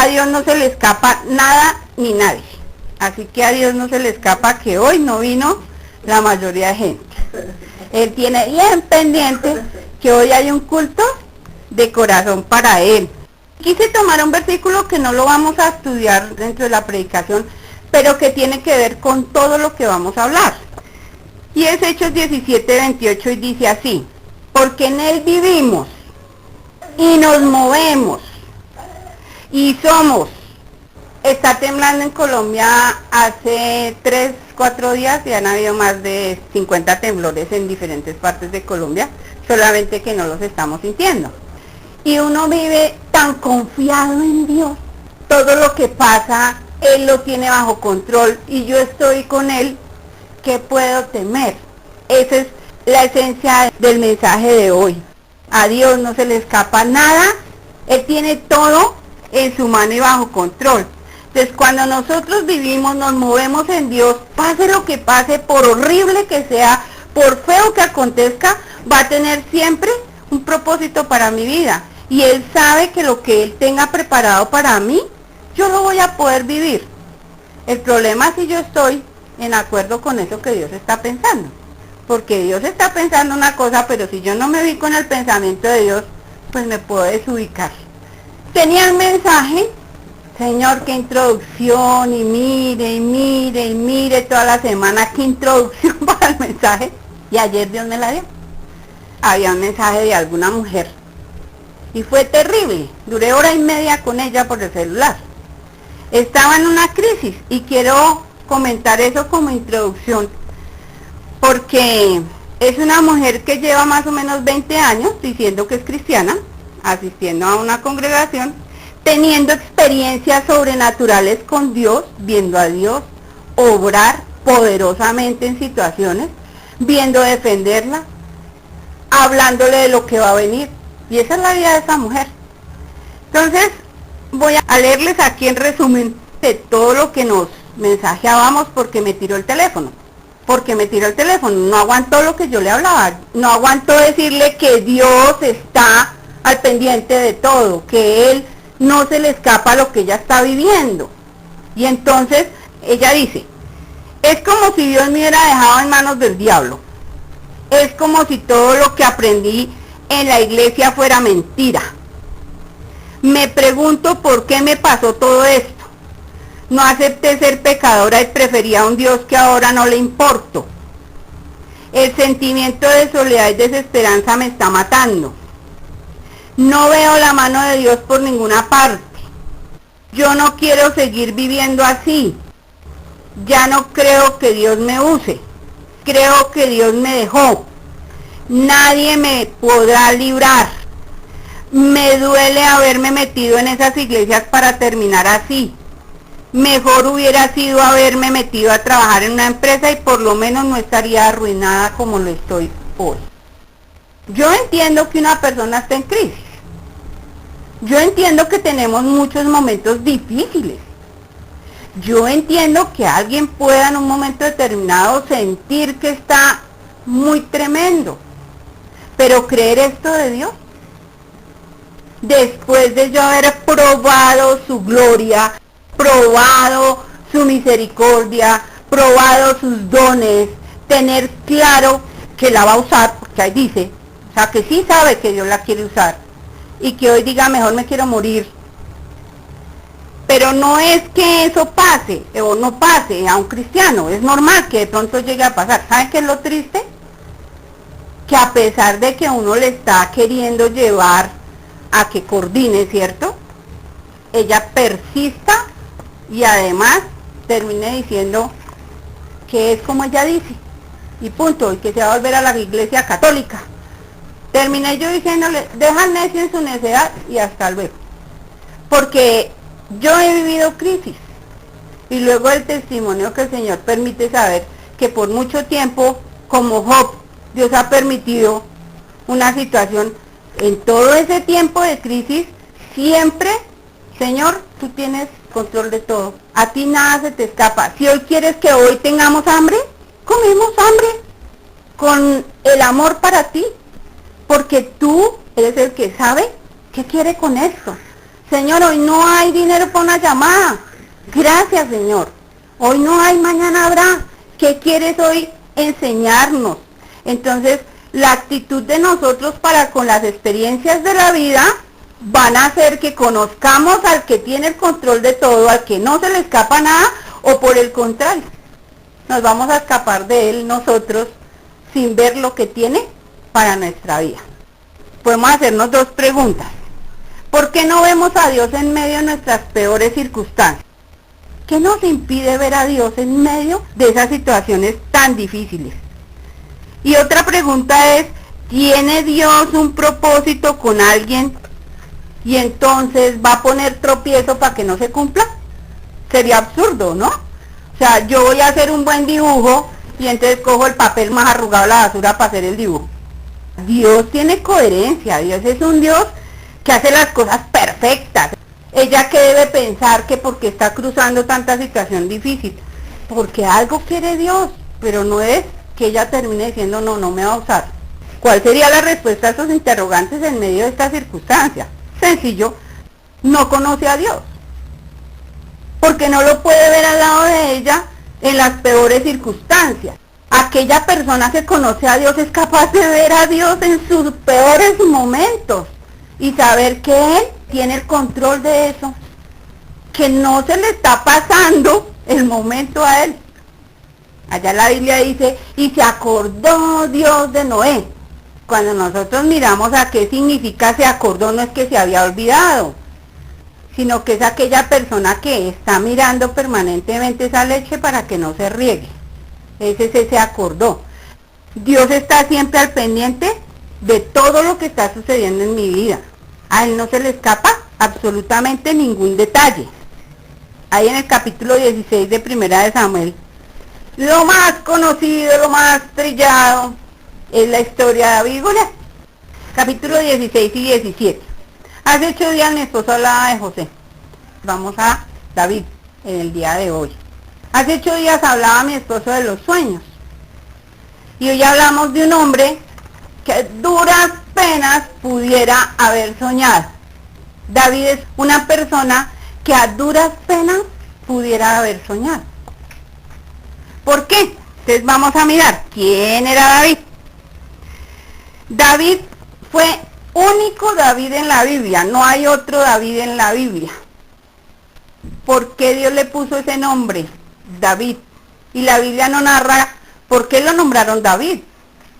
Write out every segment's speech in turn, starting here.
A Dios no se le escapa nada ni nadie. Así que a Dios no se le escapa que hoy no vino la mayoría de gente. Él tiene bien pendiente que hoy hay un culto de corazón para Él. Quise tomar un versículo que no lo vamos a estudiar dentro de la predicación, pero que tiene que ver con todo lo que vamos a hablar. Y es Hechos 17:28 y dice así: porque en Él vivimos y nos movemos y somos. Está temblando en Colombia hace 3-4 días y han habido más de 50 temblores en diferentes partes de Colombia, solamente que no los estamos sintiendo. Y uno vive tan confiado en Dios, todo lo que pasa, Él lo tiene bajo control y yo estoy con Él, ¿qué puedo temer? Esa es la esencia del mensaje de hoy. A Dios no se le escapa nada, Él tiene todo en su mano y bajo control. Entonces cuando nosotros vivimos, nos movemos en Dios, pase lo que pase, por horrible que sea, por feo que acontezca, va a tener siempre un propósito para mi vida. Y Él sabe que lo que Él tenga preparado para mí, yo lo voy a poder vivir. El problema es si yo estoy en acuerdo con eso que Dios está pensando. Porque Dios está pensando una cosa, pero si yo no me vi con el pensamiento de Dios, pues me puedo desubicar. Tenía el mensaje, Señor, qué introducción, y mire toda la semana, qué introducción para el mensaje. Y ayer Dios me la dio. Había un mensaje de alguna mujer. Y fue terrible, duré 1:30 con ella por el celular. Estaba en una crisis y quiero comentar eso como introducción, porque es una mujer que lleva más o menos 20 años diciendo que es cristiana, asistiendo a una congregación, teniendo experiencias sobrenaturales con Dios, viendo a Dios obrar poderosamente en situaciones, viendo defenderla, hablándole de lo que va a venir. Y esa es la vida de esa mujer. Entonces, voy a leerles aquí en resumen de todo lo que nos mensajeábamos porque me tiró el teléfono. No aguantó lo que yo le hablaba. No aguantó decirle que Dios está al pendiente de todo, que Él no se le escapa lo que ella está viviendo. Y entonces, ella dice, es como si Dios me hubiera dejado en manos del diablo. Es como si todo lo que aprendí en la iglesia fuera mentira. Me pregunto por qué me pasó todo esto. No acepté ser pecadora y prefería a un Dios que ahora no le importo. El sentimiento de soledad y desesperanza me está matando. No veo la mano de Dios por ninguna parte. Yo no quiero seguir viviendo así. Ya no creo que Dios me use. Creo que Dios me dejó. Nadie me podrá librar. Me duele haberme metido en esas iglesias para terminar así. Mejor hubiera sido haberme metido a trabajar en una empresa y por lo menos no estaría arruinada como lo estoy hoy. Yo entiendo que una persona está en crisis. Yo entiendo que tenemos muchos momentos difíciles. Yo entiendo que alguien pueda en un momento determinado sentir que está muy tremendo. Pero creer esto de Dios, después de yo haber probado su gloria, probado su misericordia, probado sus dones, tener claro que la va a usar, porque ahí dice, o sea que sí sabe que Dios la quiere usar, y que hoy diga mejor me quiero morir. Pero no es que eso pase, o no pase a un cristiano, es normal que de pronto llegue a pasar. ¿Saben qué es lo triste? Que a pesar de que uno le está queriendo llevar a que coordine, ¿cierto? Ella persista y además termine diciendo que es como ella dice, y punto, y que se va a volver a la iglesia católica. Terminé yo diciéndole, deja al necio en su necedad y hasta luego. Porque yo he vivido crisis, y luego el testimonio que el Señor permite saber que por mucho tiempo, como Job, Dios ha permitido una situación. En todo ese tiempo de crisis, siempre, Señor, tú tienes control de todo. A ti nada se te escapa. Si hoy quieres que hoy tengamos hambre, comemos hambre. Con el amor para ti. Porque tú eres el que sabe qué quiere con esto. Señor, hoy no hay dinero para una llamada. Gracias, Señor. Hoy no hay, mañana habrá. ¿Qué quieres hoy enseñarnos? Entonces, la actitud de nosotros para con las experiencias de la vida van a hacer que conozcamos al que tiene el control de todo, al que no se le escapa nada, o por el contrario, nos vamos a escapar de él nosotros sin ver lo que tiene para nuestra vida. Podemos hacernos dos preguntas. ¿Por qué no vemos a Dios en medio de nuestras peores circunstancias? ¿Qué nos impide ver a Dios en medio de esas situaciones tan difíciles? Y otra pregunta es, ¿tiene Dios un propósito con alguien y entonces va a poner tropiezo para que no se cumpla? Sería absurdo, ¿no? O sea, yo voy a hacer un buen dibujo y entonces cojo el papel más arrugado de la basura para hacer el dibujo. Dios tiene coherencia, Dios es un Dios que hace las cosas perfectas. Ella que debe pensar que porque está cruzando tanta situación difícil, porque algo quiere Dios, pero no es que ella termine diciendo no me va a usar. ¿Cuál sería la respuesta a esos interrogantes en medio de esta circunstancia? Sencillo, no conoce a Dios, porque no lo puede ver al lado de ella en las peores circunstancias. Aquella persona que conoce a Dios es capaz de ver a Dios en sus peores momentos y saber que Él tiene el control de eso, que no se le está pasando el momento a Él. Allá la Biblia dice, y se acordó Dios de Noé. Cuando nosotros miramos a qué significa se acordó, no es que se había olvidado, sino que es aquella persona que está mirando permanentemente esa leche para que no se riegue. Ese se acordó. Dios está siempre al pendiente de todo lo que está sucediendo en mi vida. A Él no se le escapa absolutamente ningún detalle. Ahí en el capítulo 16 de Primera de Samuel, lo más conocido, lo más trillado, es la historia de David y Goliat. Capítulo 16 y 17. Hace 8 días mi esposo hablaba de José. Vamos a David en el día de hoy. Hace 8 días hablaba mi esposo de los sueños. Y hoy hablamos de un hombre que duras penas pudiera haber soñado. David es una persona que a duras penas pudiera haber soñado. ¿Por qué? Entonces vamos a mirar quién era David. David fue único David en la Biblia, no hay otro David en la Biblia. ¿Por qué Dios le puso ese nombre? David. Y la Biblia no narra por qué lo nombraron David.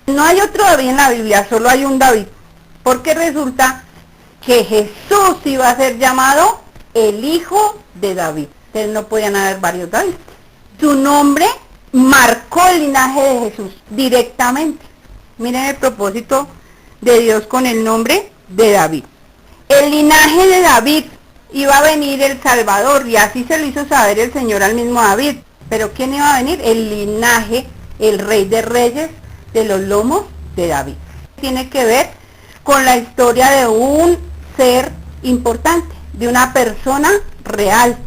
No hay otro David en la Biblia, solo hay un David. Porque resulta que Jesús iba a ser llamado el hijo de David. Entonces no podían haber varios David. Su nombre marcó el linaje de Jesús directamente. Miren el propósito de Dios con el nombre de David. El linaje de David iba a venir el Salvador, y así se lo hizo saber el Señor al mismo David. Pero ¿quién iba a venir? El linaje, el Rey de Reyes, de los lomos de David. Tiene que ver con la historia de un ser importante, de una persona real.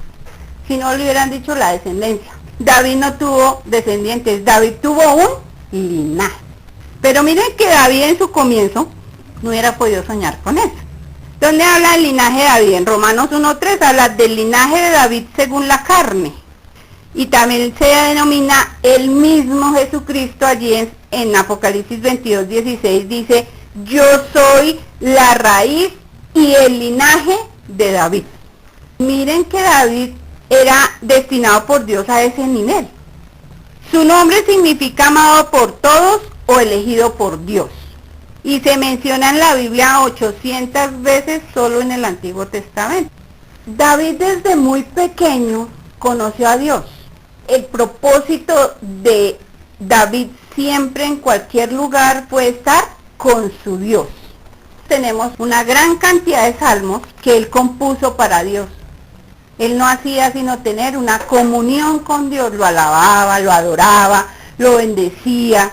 Si no le hubieran dicho la descendencia. David no tuvo descendientes, David tuvo un linaje. Pero miren que David en su comienzo no hubiera podido soñar con eso. ¿Dónde habla del linaje de David? En Romanos 1:3 habla del linaje de David según la carne. Y también se denomina el mismo Jesucristo allí en Apocalipsis 22:16 dice, yo soy la raíz y el linaje de David. Miren que David era destinado por Dios a ese nivel. Su nombre significa amado por todos o elegido por Dios. Y se menciona en la Biblia 800 veces solo en el Antiguo Testamento. David desde muy pequeño conoció a Dios. El propósito de David siempre en cualquier lugar puede estar con su Dios. Tenemos una gran cantidad de salmos que él compuso para Dios. Él no hacía sino tener una comunión con Dios, lo alababa, lo adoraba, lo bendecía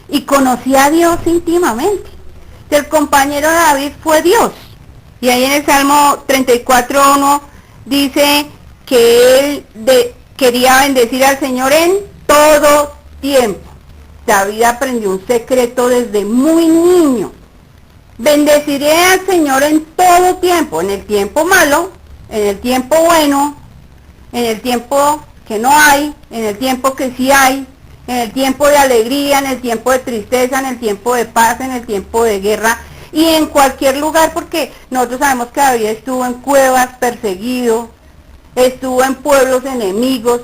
y conocía a Dios íntimamente. El compañero de David fue Dios. Y ahí en el Salmo 34:1 dice que él quería bendecir al Señor en todo tiempo. David aprendió un secreto desde muy niño. Bendeciré al Señor en todo tiempo, en el tiempo malo en el tiempo bueno, en el tiempo que no hay, en el tiempo que sí hay, en el tiempo de alegría, en el tiempo de tristeza, en el tiempo de paz, en el tiempo de guerra y en cualquier lugar, porque nosotros sabemos que David estuvo en cuevas perseguido, estuvo en pueblos enemigos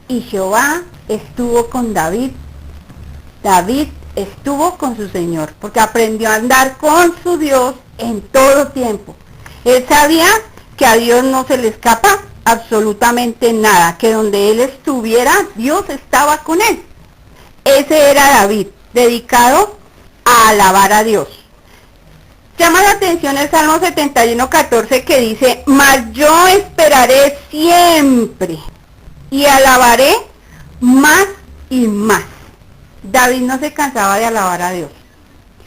y Jehová estuvo con David. David estuvo con su Señor porque aprendió a andar con su Dios en todo tiempo. Él sabía que a Dios no se le escapa absolutamente nada, que donde él estuviera, Dios estaba con él. Ese era David, dedicado a alabar a Dios. Llama la atención el Salmo 71:14 que dice, mas yo esperaré siempre y alabaré más y más. David no se cansaba de alabar a Dios.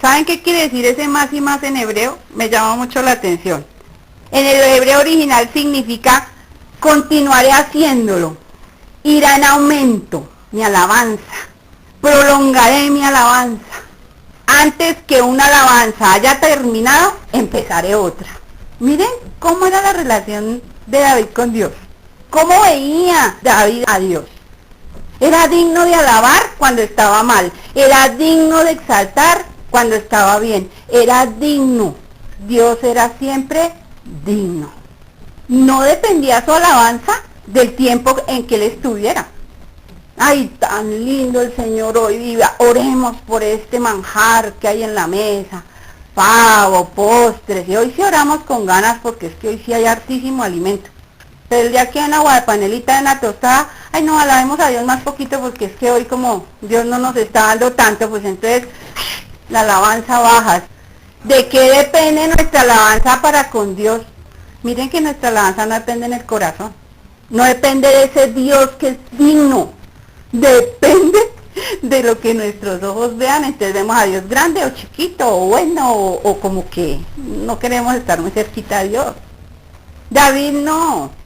¿Saben qué quiere decir ese más y más en hebreo? Me llama mucho la atención. En el hebreo original significa continuaré haciéndolo, irá en aumento mi alabanza, prolongaré mi alabanza. Antes que una alabanza haya terminado, empezaré otra. Miren cómo era la relación de David con Dios. ¿Cómo veía David a Dios? Era digno de alabar cuando estaba mal. Era digno de exaltar cuando estaba bien. Era digno. Dios era siempre digno. No dependía su alabanza del tiempo en que él estuviera. Ay, tan lindo el Señor hoy viva. Oremos por este manjar que hay en la mesa. Pavo, postres. Y hoy sí oramos con ganas porque es que hoy sí hay hartísimo alimento. Pero el día que hay una agua de panelita, en la tostada, ay no, alabemos a Dios más poquito porque es que hoy como Dios no nos está dando tanto, pues entonces la alabanza baja. ¿De qué depende nuestra alabanza para con Dios? Miren que nuestra alabanza no depende en el corazón. No depende de ese Dios que es digno. Depende de lo que nuestros ojos vean. Entonces vemos a Dios grande o chiquito o bueno o como que no queremos estar muy cerquita a Dios. David no.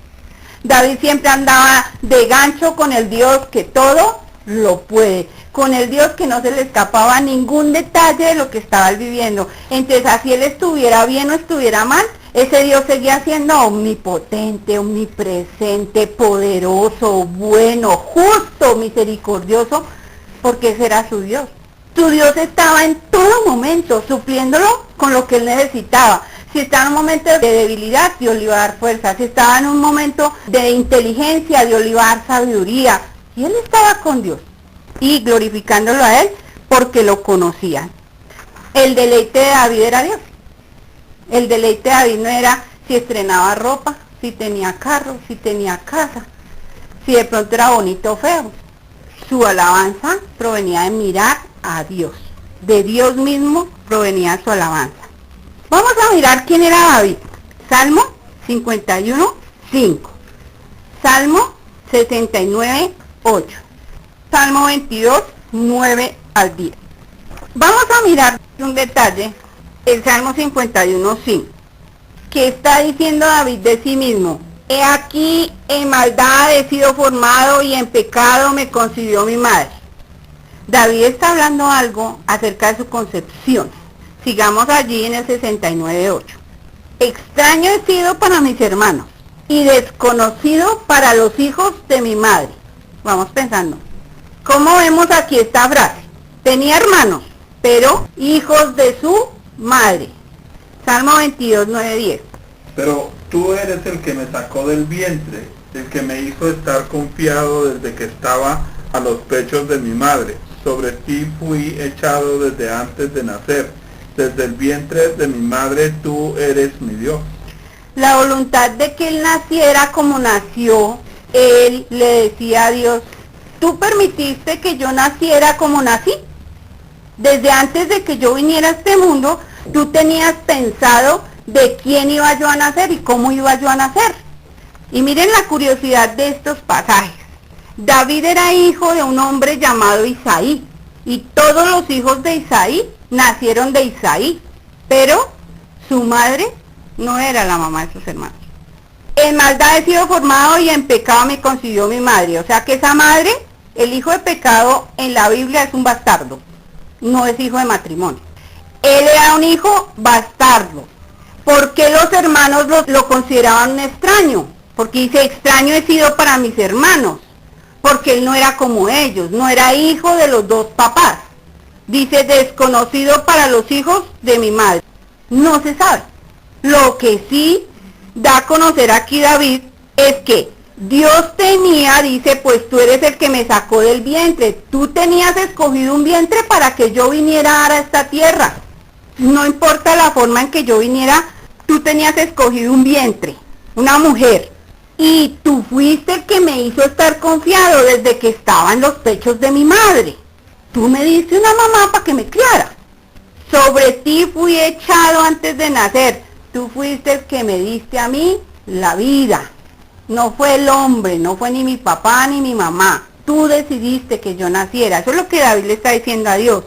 David siempre andaba de gancho con el Dios que todo lo puede, con el Dios que no se le escapaba ningún detalle de lo que estaba él viviendo. Entonces, así él estuviera bien o estuviera mal, ese Dios seguía siendo omnipotente, omnipresente, poderoso, bueno, justo, misericordioso, porque ese era su Dios. Su Dios estaba en todo momento supliéndolo con lo que él necesitaba. Si estaba en un momento de debilidad, Dios le iba a dar fuerza. Si estaba en un momento de inteligencia, Dios le iba a dar sabiduría. Y él estaba con Dios y glorificándolo a él porque lo conocían. El deleite de David era Dios. El deleite de David no era si estrenaba ropa, si tenía carro, si tenía casa, si de pronto era bonito o feo. Su alabanza provenía de mirar a Dios. De Dios mismo provenía su alabanza. Vamos a mirar quién era David. Salmo 51:5. Salmo 69:8. Salmo 22:9-10. Vamos a mirar un detalle. El Salmo 51:5. ¿Qué está diciendo David de sí mismo? He aquí, en maldad he sido formado y en pecado me concibió mi madre. David está hablando algo acerca de su concepción. Sigamos allí en el 69:8. Extraño he sido para mis hermanos y desconocido para los hijos de mi madre. Vamos pensando. ¿Cómo vemos aquí esta frase? Tenía hermanos, pero hijos de su madre. Salmo 22:9-10. Pero tú eres el que me sacó del vientre, el que me hizo estar confiado desde que estaba a los pechos de mi madre. Sobre ti fui echado desde antes de nacer. Desde el vientre de mi madre tú eres mi Dios. La voluntad de que él naciera como nació, él le decía a Dios, tú permitiste que yo naciera como nací. Desde antes de que yo viniera a este mundo, tú tenías pensado de quién iba yo a nacer y cómo iba yo a nacer. Y miren la curiosidad de estos pasajes. David era hijo de un hombre llamado Isaí, y todos los hijos de Isaí nacieron de Isaí, pero su madre no era la mamá de sus hermanos. En maldad he sido formado y en pecado me concibió mi madre. O sea que esa madre, el hijo de pecado en la Biblia es un bastardo, no es hijo de matrimonio. Él era un hijo bastardo. ¿Por qué los hermanos lo consideraban un extraño? Porque dice, extraño he sido para mis hermanos, porque él no era como ellos, no era hijo de los dos papás. Dice, desconocido para los hijos de mi madre. No se sabe. Lo que sí da a conocer aquí David es que Dios tenía, dice, pues tú eres el que me sacó del vientre. Tú tenías escogido un vientre para que yo viniera a esta tierra. No importa la forma en que yo viniera, tú tenías escogido un vientre, una mujer. Y tú fuiste el que me hizo estar confiado desde que estaba en los pechos de mi madre. Tú me diste una mamá para que me criara. Sobre ti fui echado antes de nacer. Tú fuiste el que me diste a mí la vida. No fue el hombre, no fue ni mi papá ni mi mamá. Tú decidiste que yo naciera. Eso es lo que David le está diciendo a Dios.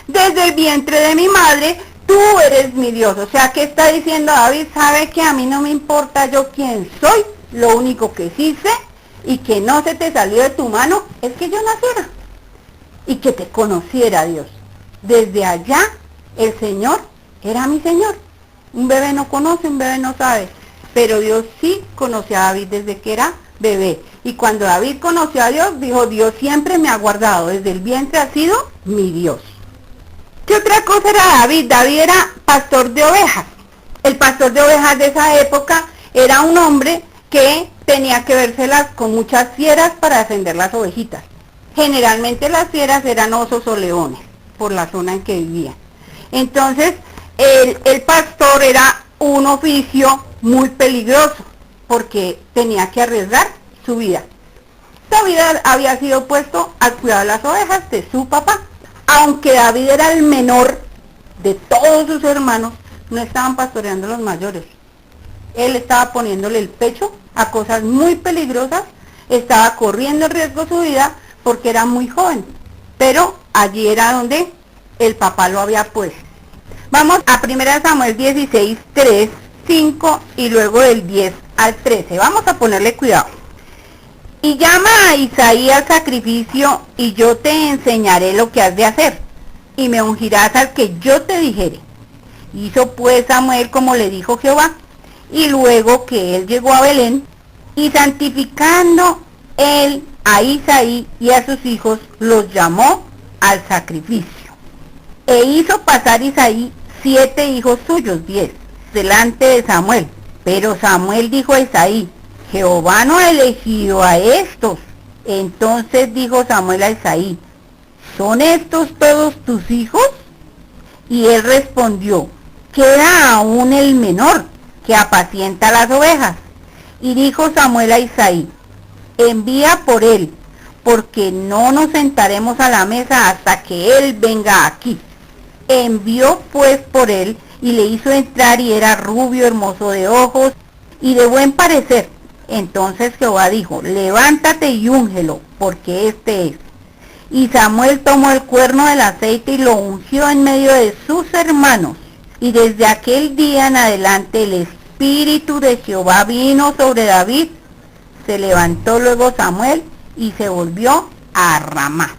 Desde el vientre de mi madre, tú eres mi Dios. O sea, ¿qué está diciendo David? Sabe que a mí no me importa yo quién soy. Lo único que sí sé y que no se te salió de tu mano es que yo naciera y que te conociera, Dios. Desde allá el Señor era mi Señor. Un bebé no conoce, un bebé no sabe, pero Dios sí conoció a David desde que era bebé. Y cuando David conoció a Dios, dijo, Dios siempre me ha guardado, desde el vientre ha sido mi Dios. ¿Qué otra cosa era David? David era pastor de ovejas. El pastor de ovejas de esa época era un hombre que tenía que vérselas con muchas fieras para defender las ovejitas. Generalmente las fieras eran osos o leones, por la zona en que vivían. Entonces, el pastor era un oficio muy peligroso, porque tenía que arriesgar su vida. David había sido puesto al cuidado de las ovejas de su papá. Aunque David era el menor de todos sus hermanos, no estaban pastoreando los mayores. Él estaba poniéndole el pecho a cosas muy peligrosas, estaba corriendo en riesgo su vida porque era muy joven, pero allí era donde el papá lo había puesto. Vamos a 1 Samuel 16, 3, 5 y luego del 10 al 13. Vamos a ponerle cuidado. Y llama a Isaí al sacrificio, y yo te enseñaré lo que has de hacer, y me ungirás al que yo te dijere. Hizo pues Samuel como le dijo Jehová, y luego que él llegó a Belén, y santificando él a Isaí y a sus hijos, los llamó al sacrificio. E hizo pasar Isaí 7 hijos suyos, 10, delante de Samuel. Pero Samuel dijo a Isaí, Jehová no ha elegido a estos. Entonces dijo Samuel a Isaí, ¿son estos todos tus hijos? Y él respondió, queda aún el menor, que apacienta las ovejas. Y dijo Samuel a Isaí, envía por él, porque no nos sentaremos a la mesa hasta que él venga aquí. Envió pues por él, y le hizo entrar, y era rubio, hermoso de ojos, y de buen parecer. Entonces Jehová dijo, levántate y úngelo, porque este es. Y Samuel tomó el cuerno del aceite y lo ungió en medio de sus hermanos. Y desde aquel día en adelante el Espíritu de Jehová vino sobre David. Se levantó luego Samuel y se volvió a Ramá.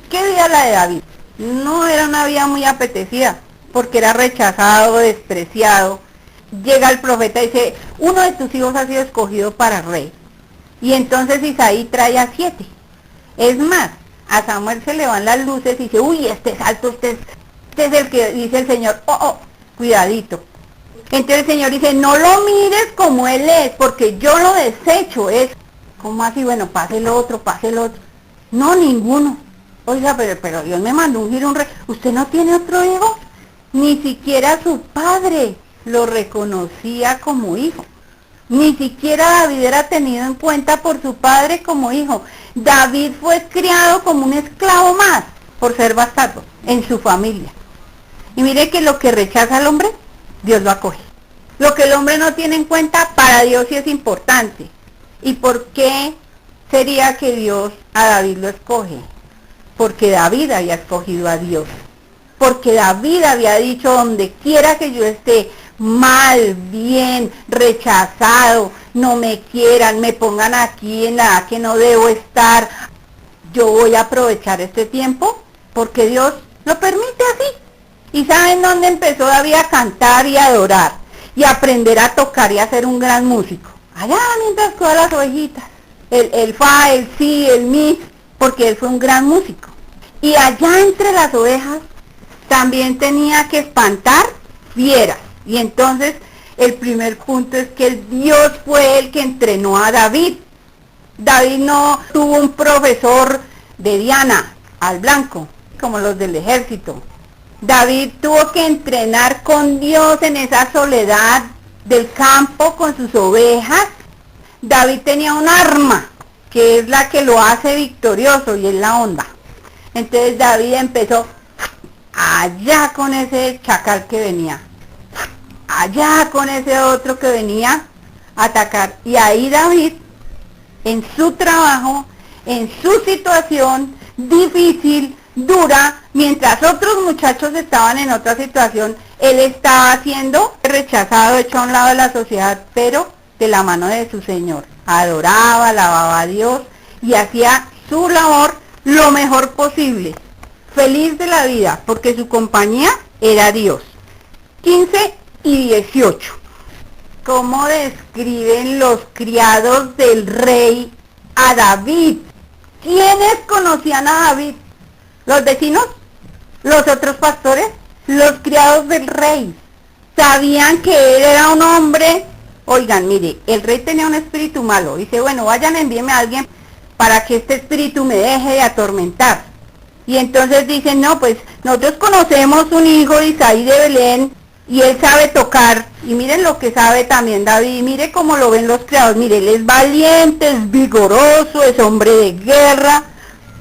¿Qué vida la de David? No era una vida muy apetecida, porque era rechazado, despreciado. Llega el profeta y dice, uno de tus hijos ha sido escogido para rey. Y entonces Isaí trae a 7. Es más, a Samuel se le van las luces y dice, uy, este es alto, este es el que dice el Señor, cuidadito. Entonces el Señor dice, no lo mires como él es, porque yo lo desecho. Es, ¿cómo así? Bueno, pase el otro. No, ninguno. Oiga, pero Dios me mandó ungir un rey. ¿Usted no tiene otro hijo? Ni siquiera su padre lo reconocía como hijo. Ni siquiera David era tenido en cuenta por su padre como hijo. David fue criado como un esclavo más, por ser bastardo, en su familia. Y mire que lo que rechaza al hombre, Dios lo acoge. Lo que el hombre no tiene en cuenta, para Dios sí es importante. ¿Y por qué sería que Dios a David lo escoge? Porque David había escogido a Dios. Porque David había dicho, donde quiera que yo esté, mal, bien, rechazado, no me quieran, me pongan aquí en la edad que no debo estar, yo voy a aprovechar este tiempo, porque Dios lo permite así. ¿Y saben dónde empezó David a cantar y a adorar? y aprender a tocar y a ser un gran músico. Allá mientras cuidaba las ovejitas, el fa, el si, el mi, porque él fue un gran músico. Y allá entre las ovejas también tenía que espantar fieras. Y entonces el primer punto es que Dios fue el que entrenó a David. David no tuvo un profesor de Diana al blanco, como los del ejército. David tuvo que entrenar con Dios en esa soledad del campo con sus ovejas. David tenía un arma, que es la que lo hace victorioso, y es la onda. Entonces David empezó allá con ese chacal que venía, allá con ese otro que venía a atacar. Y ahí David, en su trabajo, en su situación difícil, dura, mientras otros muchachos estaban en otra situación, él estaba siendo rechazado, hecho a un lado de la sociedad, pero de la mano de su Señor. Adoraba, alababa a Dios y hacía su labor lo mejor posible. Feliz de la vida, porque su compañía era Dios. 15 y 18. ¿Cómo describen los criados del rey a David? ¿Quiénes conocían a David? ¿Los vecinos? ¿Los otros pastores? Los criados del rey. Sabían que él era un hombre. Oigan, mire, el rey tenía un espíritu malo. Dice, bueno, vayan, envíenme a alguien para que este espíritu me deje de atormentar. Y entonces dicen, no, pues nosotros conocemos un hijo de Isaí de Belén y él sabe tocar. Y miren lo que sabe también David, mire cómo lo ven los criados. Mire, él es valiente, es vigoroso, es hombre de guerra,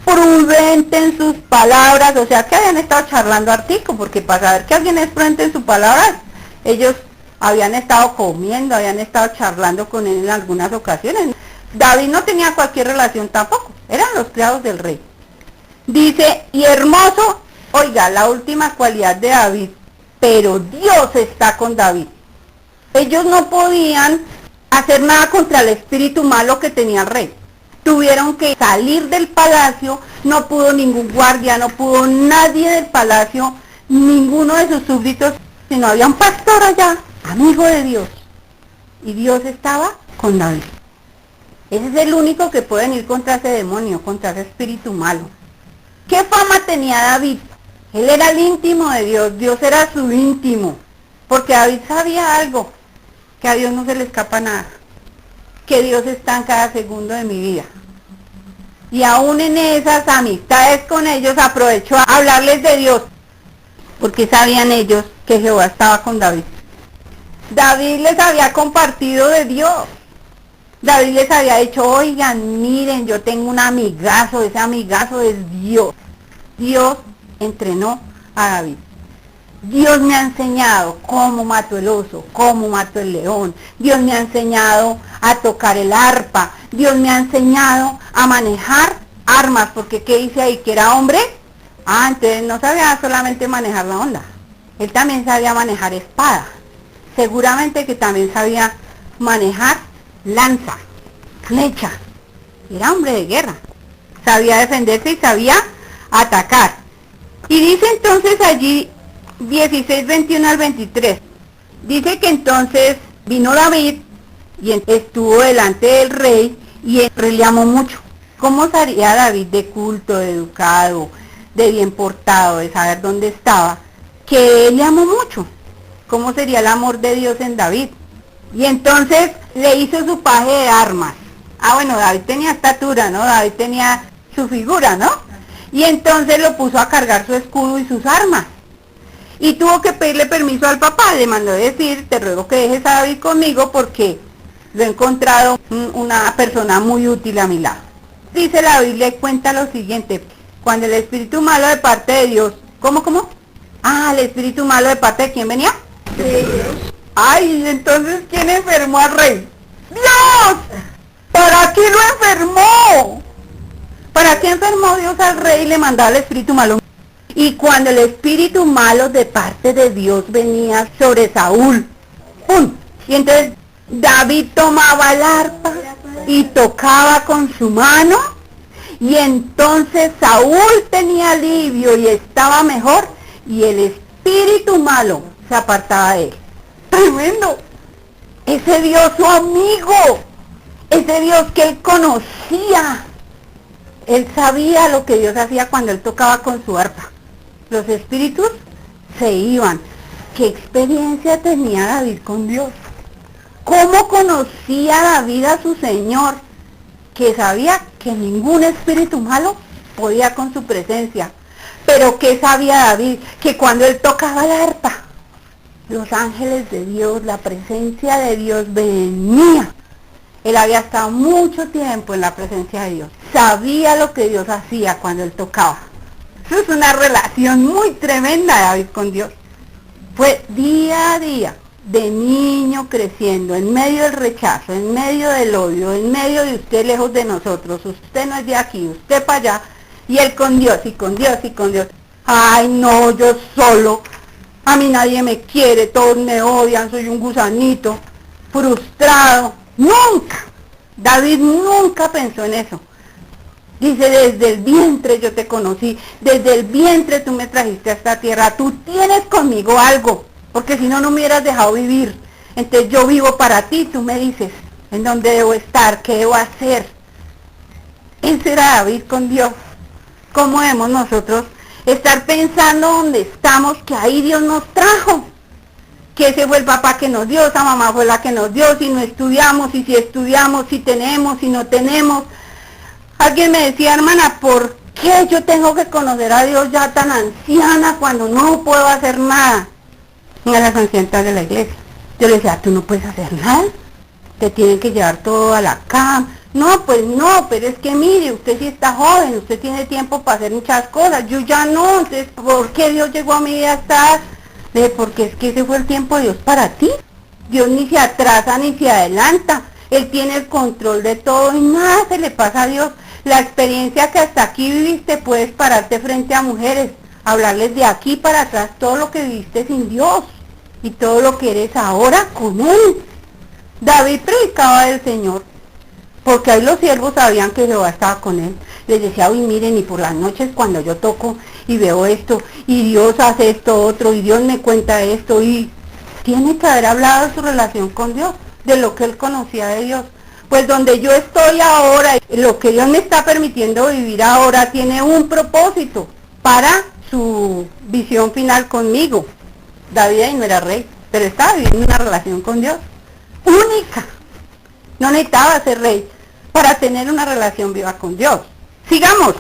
prudente en sus palabras. O sea que habían estado charlando artico, porque para saber que alguien es prudente en sus palabras, ellos habían estado comiendo, habían estado charlando con él en algunas ocasiones. David no tenía cualquier relación tampoco, eran los criados del rey. Dice, y hermoso, oiga, la última cualidad de David, pero Dios está con David. Ellos no podían hacer nada contra el espíritu malo que tenía el rey. Tuvieron que salir del palacio, no pudo ningún guardia, no pudo nadie del palacio, ninguno de sus súbditos, sino había un pastor allá, amigo de Dios. Y Dios estaba con David. Ese es el único que puede ir contra ese demonio, contra ese espíritu malo. ¿Qué fama tenía David? Él era el íntimo de Dios, Dios era su íntimo, porque David sabía algo, que a Dios no se le escapa nada, que Dios está en cada segundo de mi vida. Y aún en esas amistades con ellos aprovechó a hablarles de Dios, porque sabían ellos que Jehová estaba con David. David les había compartido de Dios. David les había dicho, oigan, miren, yo tengo un amigazo, ese amigazo es Dios. Dios entrenó a David. Dios me ha enseñado cómo mato el oso, cómo mato el león. Dios me ha enseñado a tocar el arpa. Dios me ha enseñado a manejar armas, porque ¿qué dice ahí? ¿Que era hombre? Ah, entonces no sabía solamente manejar la onda. Él también sabía manejar espada. Seguramente que también sabía manejar lanza, flecha. Era hombre de guerra. Sabía defenderse y sabía atacar. Y dice entonces allí 16, 21 al 23. Dice que entonces vino David y estuvo delante del rey y el rey le amó mucho. ¿Cómo sería David de culto, de educado, de bien portado, de saber dónde estaba? Que él le amó mucho. ¿Cómo sería el amor de Dios en David? Y entonces le hizo su paje de armas. Ah, bueno, David tenía estatura, ¿no? David tenía su figura, ¿no? Y entonces lo puso a cargar su escudo y sus armas. Y tuvo que pedirle permiso al papá. Le mandó decir, te ruego que dejes a David conmigo porque lo he encontrado una persona muy útil a mi lado. Dice la Biblia, cuenta lo siguiente. Cuando el espíritu malo de parte de Dios, ¿cómo? Ah, el espíritu malo de parte de quién venía. Sí. Ay, entonces, ¿quién enfermó al rey? ¡Dios! ¿Para qué lo enfermó? ¿Para qué enfermó Dios al rey y le mandaba el espíritu malo? Y cuando el espíritu malo de parte de Dios venía sobre Saúl, ¡pum! Y entonces David tomaba el arpa y tocaba con su mano, y entonces Saúl tenía alivio y estaba mejor, y el espíritu malo se apartaba de él. tremendo. Ese Dios su amigo, ese Dios que él conocía. Él sabía lo que Dios hacía cuando él tocaba con su arpa. Los espíritus se iban. ¿Qué experiencia tenía David con Dios? ¿Cómo conocía David a su Señor? Que sabía que ningún espíritu malo podía con su presencia. Pero ¿qué sabía David? Que cuando él tocaba la arpa, los ángeles de Dios, la presencia de Dios venía. Él había estado mucho tiempo en la presencia de Dios. Sabía lo que Dios hacía cuando él tocaba. Eso es una relación muy tremenda de David con Dios. Fue día a día, de niño creciendo, en medio del rechazo, en medio del odio, en medio de usted lejos de nosotros, usted no es de aquí, usted para allá, y él con Dios, y con Dios, y con Dios. Ay no, yo solo, a mí nadie me quiere, todos me odian, soy un gusanito, frustrado. Nunca, David nunca pensó en eso. Dice, desde el vientre yo te conocí, desde el vientre tú me trajiste a esta tierra, tú tienes conmigo algo, porque si no, no me hubieras dejado vivir. Entonces yo vivo para ti, tú me dices, en dónde debo estar, qué debo hacer. Ese era David con Dios. ¿Cómo debemos nosotros estar pensando donde estamos, que ahí Dios nos trajo? Que ese fue el papá que nos dio, esa mamá fue la que nos dio, si no estudiamos, y si estudiamos, si tenemos, si no tenemos. Alguien me decía, hermana, ¿por qué yo tengo que conocer a Dios ya tan anciana cuando no puedo hacer nada? Una de las ancianas de la iglesia. Yo le decía, ¿tú no puedes hacer nada? Te tienen que llevar todo a la cama. No, pues no, pero es que mire, usted sí está joven, usted tiene tiempo para hacer muchas cosas. Yo ya no, entonces, ¿por qué Dios llegó a mi vida hasta? Porque es que ese fue el tiempo de Dios para ti. Dios ni se atrasa ni se adelanta. Él tiene el control de todo y nada se le pasa a Dios. La experiencia que hasta aquí viviste, puedes pararte frente a mujeres, hablarles de aquí para atrás todo lo que viviste sin Dios y todo lo que eres ahora con Él. David predicaba del Señor, porque ahí los siervos sabían que Jehová estaba con él. Les decía, uy, miren, y por las noches cuando yo toco y veo esto, y Dios hace esto otro, y Dios me cuenta esto, y tiene que haber hablado de su relación con Dios, de lo que él conocía de Dios. Pues donde yo estoy ahora, lo que Dios me está permitiendo vivir ahora, tiene un propósito para su visión final conmigo. David ahí no era rey, pero estaba viviendo una relación con Dios, única. No necesitaba ser rey para tener una relación viva con Dios. Sigamos.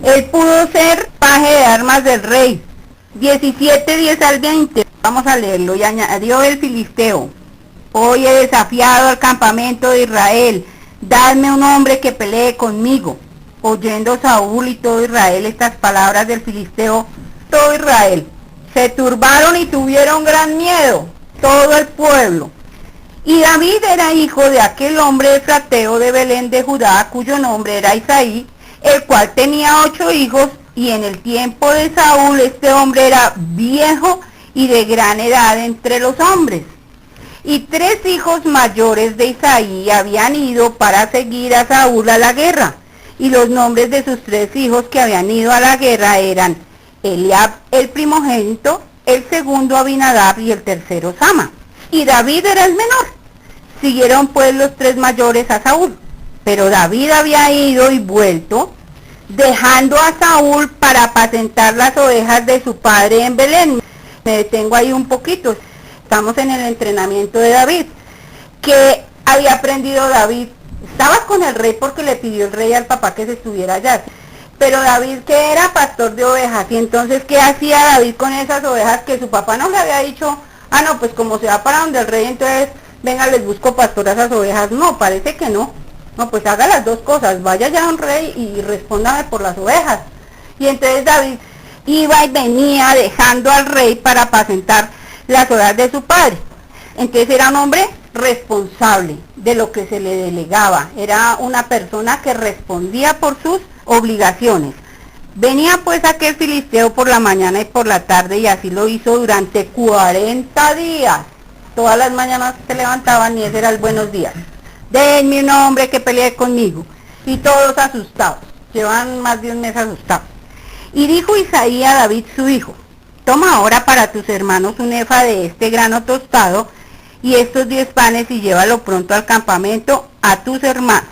Él pudo ser paje de armas del rey. 17, 10 al 20. Vamos a leerlo. Y añadió el filisteo: hoy he desafiado al campamento de Israel, dadme un hombre que pelee conmigo. Oyendo Saúl y todo Israel estas palabras del filisteo, todo Israel se turbaron y tuvieron gran miedo, todo el pueblo. Y David era hijo de aquel hombre efrateo de Belén de Judá, cuyo nombre era Isaí, el cual tenía 8 hijos, y en el tiempo de Saúl este hombre era viejo y de gran edad entre los hombres. Y 3 hijos mayores de Isaí habían ido para seguir a Saúl a la guerra, y los nombres de sus 3 hijos que habían ido a la guerra eran Eliab el primogénito, el segundo Abinadab y el tercero Sama. Y David era el menor. Siguieron pues los 3 mayores a Saúl, pero David había ido y vuelto, dejando a Saúl para apacentar las ovejas de su padre en Belén. Me detengo ahí un poquito. Estamos en el entrenamiento de David. ¿Qué había aprendido David? Estaba con el rey porque le pidió el rey al papá que se estuviera allá. Pero David, que era pastor de ovejas, y entonces, ¿qué hacía David con esas ovejas que su papá no le había dicho? Ah, no, pues como se va para donde el rey, entonces, venga, les busco pastor a esas ovejas. No, parece que no. No, pues haga las dos cosas. Vaya ya a un rey y respóndame por las ovejas. Y entonces David iba y venía dejando al rey para apacentar las ovejas de su padre. Entonces era un hombre responsable de lo que se le delegaba. Era una persona que respondía por sus obligaciones. Venía pues aquel filisteo por la mañana y por la tarde, y así lo hizo durante 40 días. Todas las mañanas se levantaban y ese era el buenos días. Denme un hombre que pelee conmigo. Y todos asustados. Llevan más de un mes asustados. Y dijo Isaí a David su hijo: toma ahora para tus hermanos un efa de este grano tostado, y estos 10 panes y llévalo pronto al campamento a tus hermanos.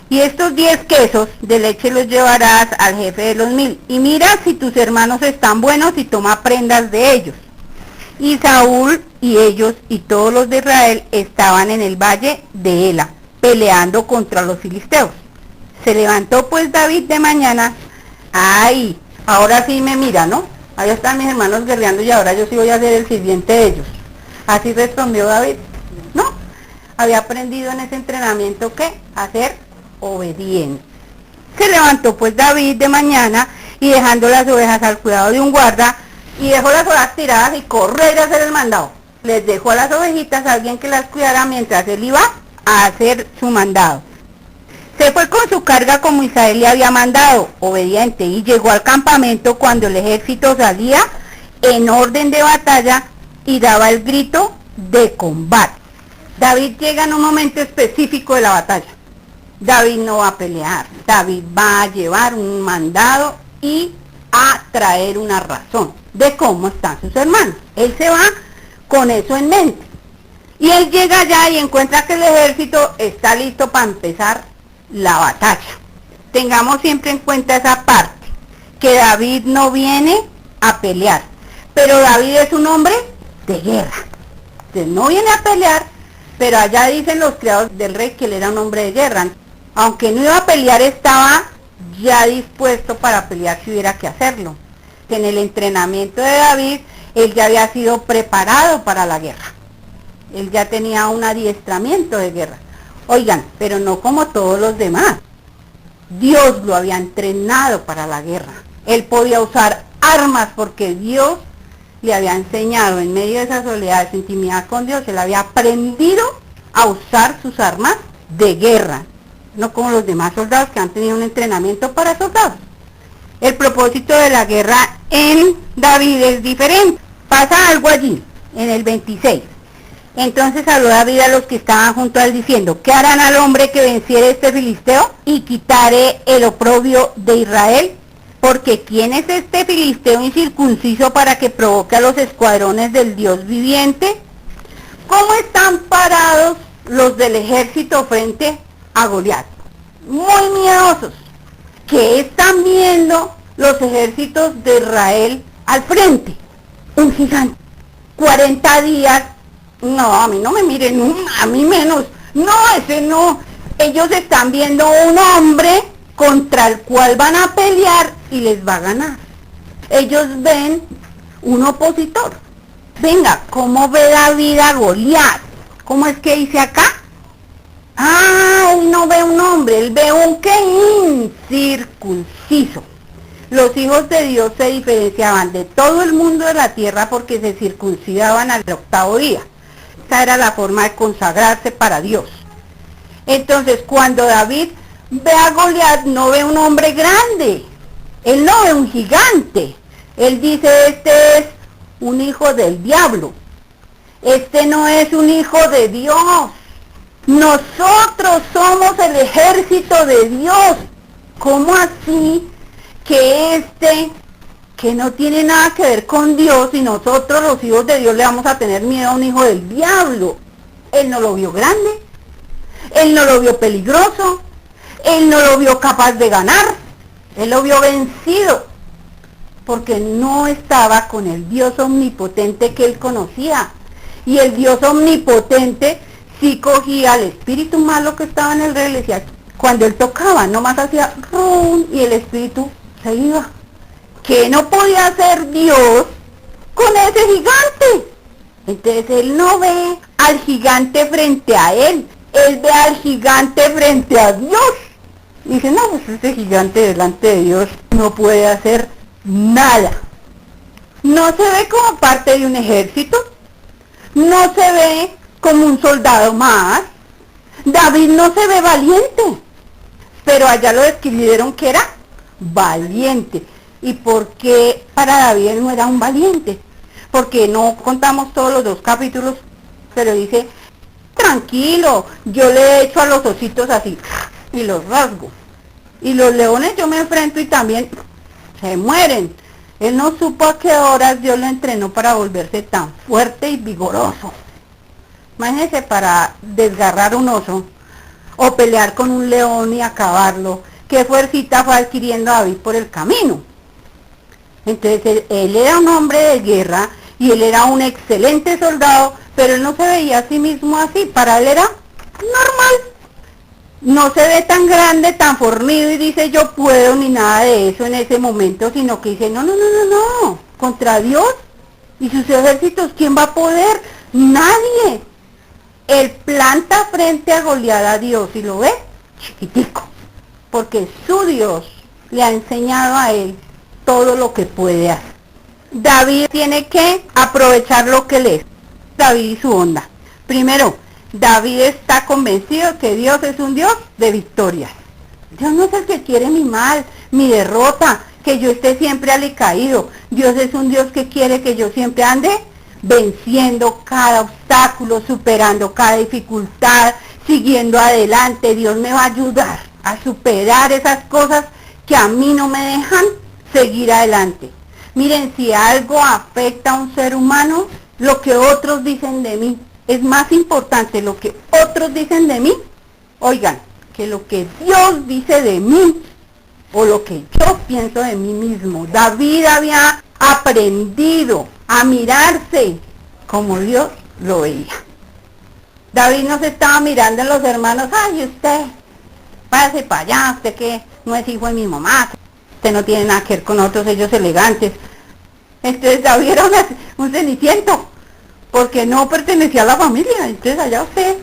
Y estos 10 quesos de leche los llevarás al jefe de los 1000. Y mira si tus hermanos están buenos y toma prendas de ellos. Y Saúl y ellos y todos los de Israel estaban en el valle de Ela, peleando contra los filisteos. Se levantó pues David de mañana. ¡Ay! Ahora sí me mira, ¿no? Ahí están mis hermanos guerreando y ahora yo sí voy a ser el sirviente de ellos. Así respondió David. No, había aprendido en ese entrenamiento que hacer obediente. Se levantó pues David de mañana y dejando las ovejas al cuidado de un guarda, y dejó las ovejas tiradas y correr a hacer el mandado. Les dejó a las ovejitas a alguien que las cuidara mientras él iba a hacer su mandado. Se fue con su carga como Israel le había mandado, obediente, y llegó al campamento cuando el ejército salía en orden de batalla y daba el grito de combate. David llega en un momento específico de la batalla. David no va a pelear, David va a llevar un mandado y a traer una razón de cómo están sus hermanos. Él se va con eso en mente. Y él llega allá y encuentra que el ejército está listo para empezar la batalla. Tengamos siempre en cuenta esa parte, que David no viene a pelear, pero David es un hombre de guerra. Entonces no viene a pelear, pero allá dicen los criados del rey que él era un hombre de guerra. Aunque no iba a pelear, estaba ya dispuesto para pelear si hubiera que hacerlo. En el entrenamiento de David, él ya había sido preparado para la guerra. Él ya tenía un adiestramiento de guerra. Oigan, pero no como todos los demás. Dios lo había entrenado para la guerra. Él podía usar armas porque Dios le había enseñado en medio de esa soledad, de su intimidad con Dios, él había aprendido a usar sus armas de guerra. No como los demás soldados que han tenido un entrenamiento para soldados. El propósito de la guerra en David es diferente. Pasa algo allí, en el 26. Entonces habló David a los que estaban junto a él diciendo: ¿qué harán al hombre que venciere este filisteo y quitare el oprobio de Israel? Porque ¿quién es este filisteo incircunciso para que provoque a los escuadrones del Dios viviente? ¿Cómo están parados los del ejército frente a Goliat? Muy miedosos. ¿Qué están viendo los ejércitos de Israel al frente? Un gigante. 40 días. No, a mí no me miren, a mí menos. No, ese no. Ellos están viendo un hombre contra el cual van a pelear y les va a ganar. Ellos ven un opositor. Venga, ¿cómo ve David a Goliat? ¿Cómo es que dice acá? Ah, él no ve un hombre, él ve un que incircunciso. Los hijos de Dios se diferenciaban de todo el mundo de la tierra porque se circuncidaban al 8º día. Esta era la forma de consagrarse para Dios. Entonces, cuando David ve a Goliat, no ve un hombre grande, él no ve un gigante. Él dice: este es un hijo del diablo, este no es un hijo de Dios. Nosotros somos el ejército de Dios. ¿Cómo así que que no tiene nada que ver con Dios, y nosotros los hijos de Dios le vamos a tener miedo a un hijo del diablo? Él no lo vio grande, él no lo vio peligroso, él no lo vio capaz de ganar, él lo vio vencido, porque no estaba con el Dios omnipotente que él conocía. Y el Dios omnipotente sí cogía al espíritu malo que estaba en el rey, le decía, cuando él tocaba, nomás hacía rum, y el espíritu se iba. Que no podía hacer Dios con ese gigante. Entonces él no ve al gigante frente a él ve al gigante frente a Dios. Y dice: no, pues ese gigante delante de Dios no puede hacer nada. No se ve como parte de un ejército, no se ve como un soldado más. David no se ve valiente, pero allá lo describieron que era valiente. ¿Y por qué para David no era un valiente? Porque no contamos todos los 2 capítulos, pero dice: tranquilo, yo le echo a los ositos así y los rasgo, y los leones yo me enfrento y también se mueren. Él no supo a qué horas Dios lo entrenó para volverse tan fuerte y vigoroso. Imagínense para desgarrar un oso o pelear con un león y acabarlo. ¿Qué fuercita fue adquiriendo David por el camino? Entonces él era un hombre de guerra y él era un excelente soldado, pero él no se veía a sí mismo así. Para él era normal. No se ve tan grande, tan fornido y dice yo puedo ni nada de eso en ese momento, sino que dice no, contra Dios y sus ejércitos, ¿quién va a poder? Nadie. Él planta frente a Goliat a Dios y lo ve chiquitico, porque su Dios le ha enseñado a él todo lo que puede hacer. David tiene que aprovechar lo que le es. David y su onda. Primero, David está convencido que Dios es un Dios de victorias. Dios no es el que quiere mi mal, mi derrota, que yo esté siempre alicaído. Dios es un Dios que quiere que yo siempre ande venciendo cada obstáculo, superando cada dificultad, siguiendo adelante. Dios me va a ayudar a superar esas cosas que a mí no me dejan seguir adelante. Miren, si algo afecta a un ser humano, lo que otros dicen de mí. Es más importante lo que otros dicen de mí, oigan, que lo que Dios dice de mí o lo que yo pienso de mí mismo. David había aprendido a mirarse como Dios lo veía. David no se estaba mirando en los hermanos, ay, usted, váyase para allá, usted que no es hijo de mi mamá, usted no tiene nada que ver con otros, ellos elegantes. Entonces David era un ceniciento, porque no pertenecía a la familia. Entonces allá usted,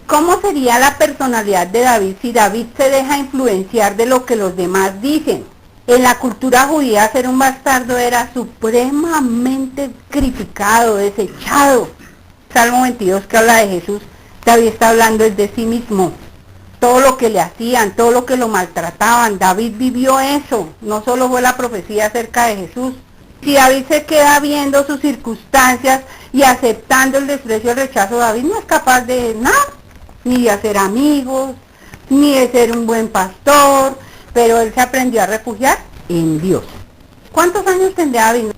¿cómo sería la personalidad de David si David se deja influenciar de lo que los demás dicen? En la cultura judía ser un bastardo era supremamente criticado, desechado. Salmo 22 que habla de Jesús, David está hablando desde sí mismo. Todo lo que le hacían, todo lo que lo maltrataban, David vivió eso. No solo fue la profecía acerca de Jesús. Si David se queda viendo sus circunstancias y aceptando el desprecio y el rechazo, David no es capaz de nada, ni de hacer amigos, ni de ser un buen pastor, pero él se aprendió a refugiar en Dios. ¿Cuántos años tendría David?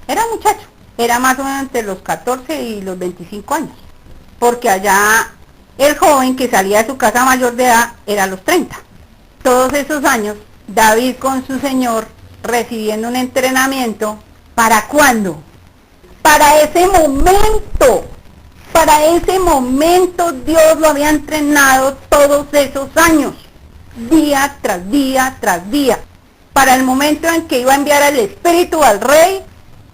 Era muchacho, era más o menos entre los 14 y los 25 años, porque allá el joven que salía de su casa mayor de edad era a los 30. Todos esos años, David con su Señor recibiendo un entrenamiento. ¿Para cuándo? Para ese momento Dios lo había entrenado todos esos años, día tras día tras día, para el momento en que iba a enviar el Espíritu al Rey,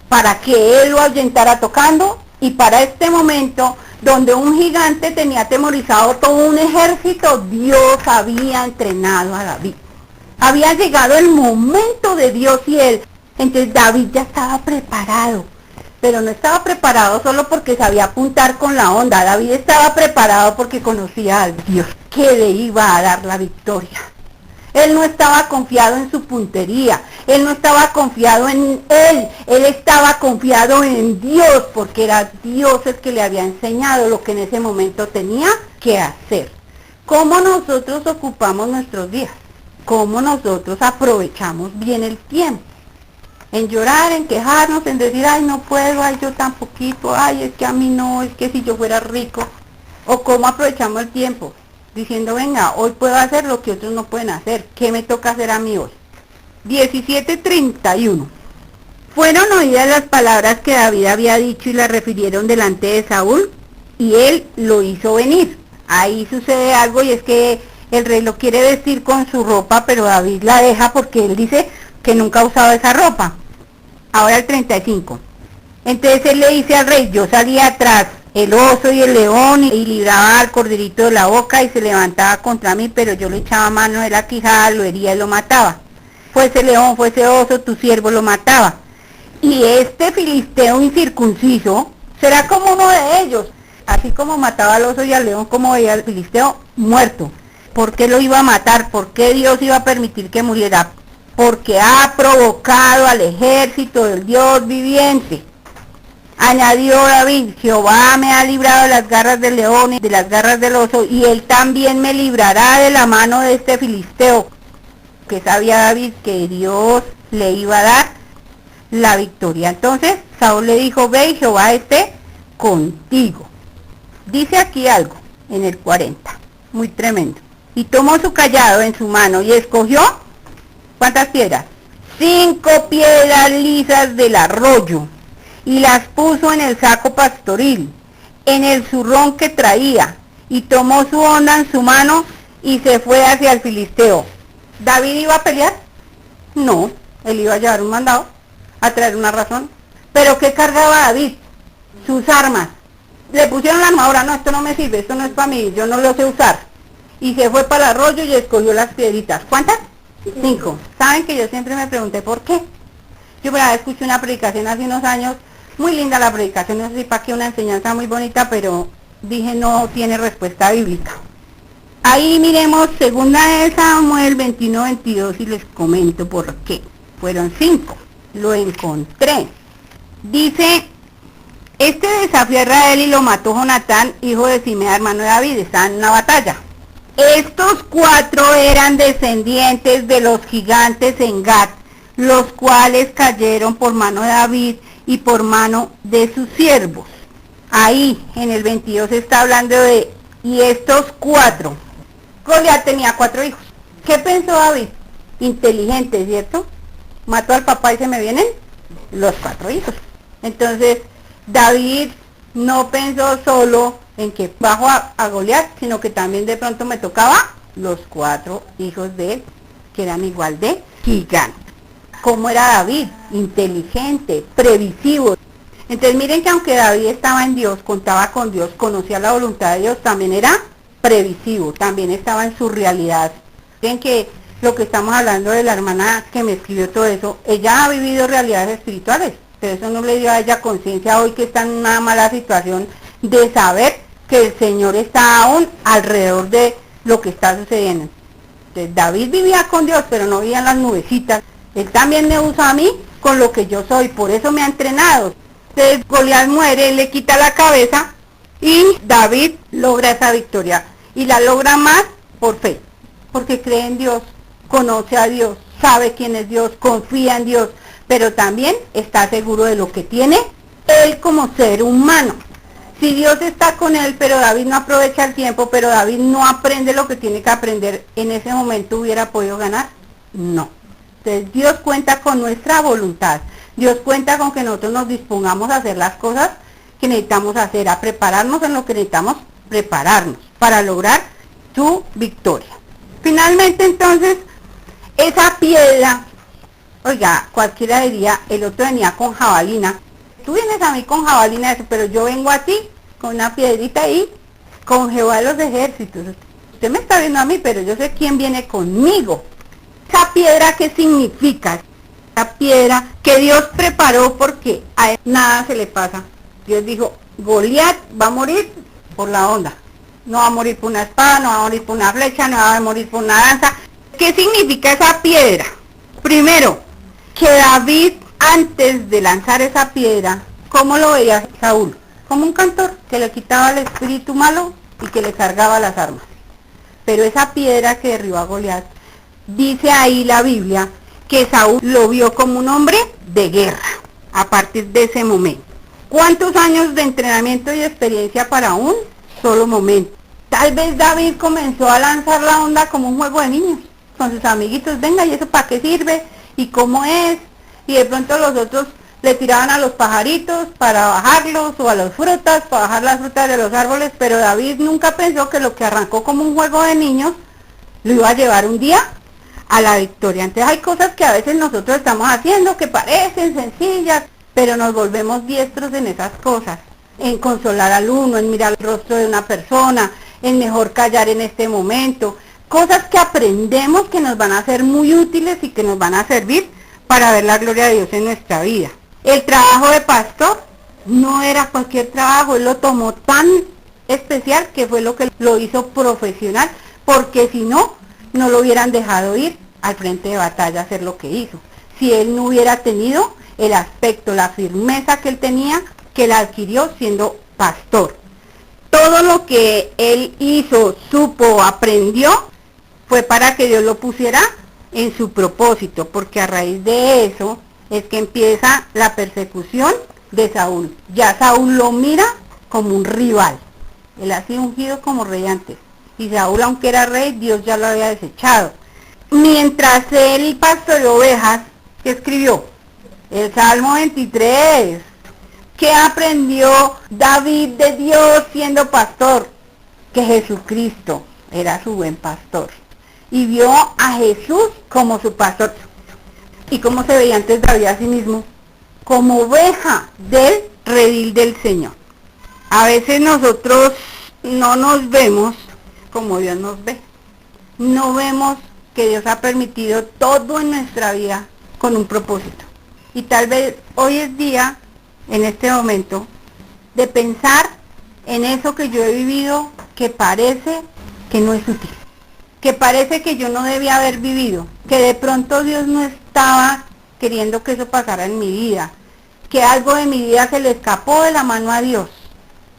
para que él lo ahuyentara tocando, y para este momento donde un gigante tenía atemorizado todo un ejército, Dios había entrenado a David. Había llegado el momento de Dios y él. Entonces David ya estaba preparado, pero no estaba preparado solo porque sabía apuntar con la onda. David estaba preparado porque conocía al Dios que le iba a dar la victoria. Él no estaba confiado en su puntería, él no estaba confiado en él estaba confiado en Dios, porque era Dios el que le había enseñado lo que en ese momento tenía que hacer. ¿Cómo nosotros ocupamos nuestros días? ¿Cómo nosotros aprovechamos bien el tiempo? En llorar, en quejarnos, en decir, ay, no puedo, ay, yo tan poquito, ay, es que a mí no, es que si yo fuera rico. O cómo aprovechamos el tiempo, diciendo, venga, hoy puedo hacer lo que otros no pueden hacer. ¿Qué me toca hacer a mí hoy? 17:31. Fueron oídas las palabras que David había dicho y las refirieron delante de Saúl, y él lo hizo venir. Ahí sucede algo, y es que el rey lo quiere vestir con su ropa, pero David la deja porque él dice que nunca ha usado esa ropa. Ahora el 35. Entonces él le dice al rey, yo salía atrás el oso y el león y libraba al corderito de la boca y se levantaba contra mí, pero yo le echaba mano de la quijada, lo hería y lo mataba. Fuese león, fuese oso, tu siervo lo mataba. Y este filisteo incircunciso será como uno de ellos, así como mataba al oso y al león, como veía al filisteo muerto. ¿Por qué lo iba a matar? ¿Por qué Dios iba a permitir que muriera? Porque ha provocado al ejército del Dios viviente. Añadió David, Jehová me ha librado de las garras del león y de las garras del oso, y él también me librará de la mano de este filisteo. Que sabía David que Dios le iba a dar la victoria. Entonces Saúl le dijo, ve y Jehová esté contigo. Dice aquí algo, en el 40, muy tremendo. Y tomó su cayado en su mano y escogió, ¿cuántas piedras? 5 piedras lisas del arroyo, y las puso en el saco pastoril, en el zurrón que traía, y tomó su honda en su mano y se fue hacia el filisteo. ¿David iba a pelear? No, él iba a llevar un mandado, a traer una razón. ¿Pero qué cargaba David? Sus armas. Le pusieron la armadura, no, esto no me sirve, esto no es para mí, yo no lo sé usar. Y se fue para el arroyo y escogió las piedritas. ¿Cuántas? 5. ¿Saben que yo siempre me pregunté por qué? Yo por ahí escuché una predicación hace unos años, muy linda la predicación, no sé si para qué, una enseñanza muy bonita, pero dije no tiene respuesta bíblica. Ahí miremos 2 de Samuel 21-22 y les comento por qué. Fueron 5. Lo encontré. Dice, este desafió a Israel y lo mató Jonatán, hijo de Simea, hermano de David. Estaba en una batalla. Estos 4 eran descendientes de los gigantes en Gat, los cuales cayeron por mano de David y por mano de sus siervos. Ahí en el 22 está hablando de, y estos 4. Goliat tenía 4 hijos. ¿Qué pensó David? Inteligente, ¿cierto? Mató al papá y se me vienen los 4 hijos. Entonces, David no pensó solo en que bajo a Goliat, sino que también de pronto me tocaba los 4 hijos de él, que eran igual de gigantes. ¿Cómo era David? Inteligente, previsivo. Entonces miren que aunque David estaba en Dios, contaba con Dios, conocía la voluntad de Dios, también era previsivo, también estaba en su realidad. Miren que lo que estamos hablando de la hermana que me escribió todo eso, ella ha vivido realidades espirituales, pero eso no le dio a ella conciencia hoy que está en una mala situación de saber que el Señor está aún alrededor de lo que está sucediendo. Entonces, David vivía con Dios, pero no vivía en las nubecitas. Él también me usa a mí con lo que yo soy, por eso me ha entrenado. Entonces Goliat muere, él le quita la cabeza y David logra esa victoria. Y la logra más por fe, porque cree en Dios, conoce a Dios, sabe quién es Dios, confía en Dios, pero también está seguro de lo que tiene él como ser humano. Si Dios está con él, pero David no aprovecha el tiempo, pero David no aprende lo que tiene que aprender, ¿en ese momento hubiera podido ganar? No. Entonces Dios cuenta con nuestra voluntad, Dios cuenta con que nosotros nos dispongamos a hacer las cosas que necesitamos hacer, a prepararnos en lo que necesitamos prepararnos para lograr su victoria. Finalmente entonces, esa piedra, oiga, cualquiera diría, el otro venía con jabalina. Tú vienes a mí con jabalina, pero yo vengo a ti con una piedrita ahí, con Jehová de los ejércitos. Usted me está viendo a mí, pero yo sé quién viene conmigo. Esa piedra, ¿qué significa? Esa piedra que Dios preparó porque a él nada se le pasa. Dios dijo, Goliat va a morir por la onda. No va a morir por una espada, no va a morir por una flecha, no va a morir por una lanza. ¿Qué significa esa piedra? Primero, que David, antes de lanzar esa piedra, ¿cómo lo veía Saúl? Como un cantor que le quitaba el espíritu malo y que le cargaba las armas. Pero esa piedra que derribó a Goliat, dice ahí la Biblia, que Saúl lo vio como un hombre de guerra, a partir de ese momento. ¿Cuántos años de entrenamiento y experiencia para un solo momento? Tal vez David comenzó a lanzar la onda como un juego de niños, con sus amiguitos, venga, ¿y eso para qué sirve? ¿Y cómo es? Y de pronto los otros le tiraban a los pajaritos para bajarlos, o a las frutas, para bajar las frutas de los árboles, pero David nunca pensó que lo que arrancó como un juego de niños, lo iba a llevar un día a la victoria. Entonces hay cosas que a veces nosotros estamos haciendo que parecen sencillas, pero nos volvemos diestros en esas cosas, en consolar al uno, en mirar el rostro de una persona, en mejor callar en este momento, cosas que aprendemos que nos van a ser muy útiles y que nos van a servir para ver la gloria de Dios en nuestra vida. El trabajo de pastor no era cualquier trabajo, él lo tomó tan especial que fue lo que lo hizo profesional, porque si no, no lo hubieran dejado ir al frente de batalla a hacer lo que hizo. Si él no hubiera tenido el aspecto, la firmeza que él tenía, que él adquirió siendo pastor. Todo lo que él hizo, supo, aprendió, fue para que Dios lo pusiera en su propósito, porque a raíz de eso es que empieza la persecución de Saúl. Ya Saúl lo mira como un rival. Él ha sido ungido como rey antes. Y Saúl, aunque era rey, Dios ya lo había desechado. Mientras él pastoreó ovejas, ¿qué escribió? El Salmo 23. ¿Qué aprendió David de Dios siendo pastor? Que Jesucristo era su buen pastor. Y vio a Jesús como su pastor. ¿Y cómo se veía antes David a sí mismo? Como oveja del redil del Señor. A veces nosotros no nos vemos como Dios nos ve. No vemos que Dios ha permitido todo en nuestra vida con un propósito. Y tal vez hoy es día, en este momento, de pensar en eso que yo he vivido que parece que no es útil. Que parece que yo no debía haber vivido. Que de pronto Dios no estaba queriendo que eso pasara en mi vida. Que algo de mi vida se le escapó de la mano a Dios.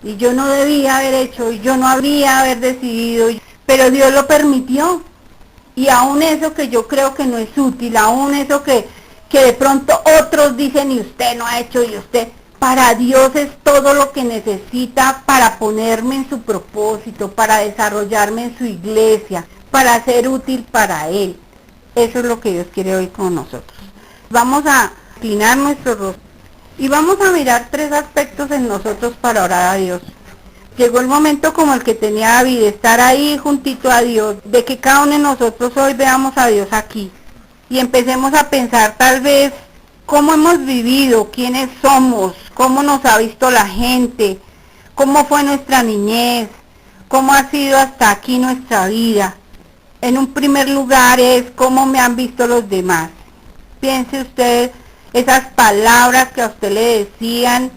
Y yo no debía haber hecho, y yo no habría haber decidido, pero Dios lo permitió. Y aún eso que yo creo que no es útil, aún eso que de pronto otros dicen y usted no ha hecho y usted, para Dios es todo lo que necesita para ponerme en su propósito, para desarrollarme en su iglesia, para ser útil para Él. Eso es lo que Dios quiere hoy con nosotros. Vamos a inclinar nuestro rostro y vamos a mirar 3 aspectos en nosotros para orar a Dios. Llegó el momento como el que tenía David, de estar ahí juntito a Dios, de que cada uno de nosotros hoy veamos a Dios aquí y empecemos a pensar tal vez cómo hemos vivido, quiénes somos, cómo nos ha visto la gente, cómo fue nuestra niñez, cómo ha sido hasta aquí nuestra vida. En un primer lugar es cómo me han visto los demás. Piense usted esas palabras que a usted le decían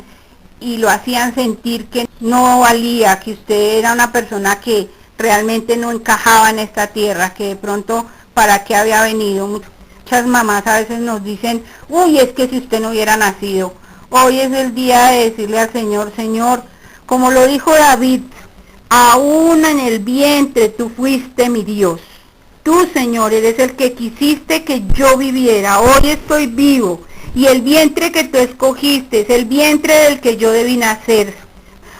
y lo hacían sentir que no valía, que usted era una persona que realmente no encajaba en esta tierra, que de pronto para qué había venido. Muchas mamás a veces nos dicen, uy, es que si usted no hubiera nacido. Hoy es el día de decirle al Señor, Señor, como lo dijo David, aún en el vientre tú fuiste mi Dios. Tú, Señor, eres el que quisiste que yo viviera. Hoy estoy vivo. Y el vientre que tú escogiste es el vientre del que yo debí nacer.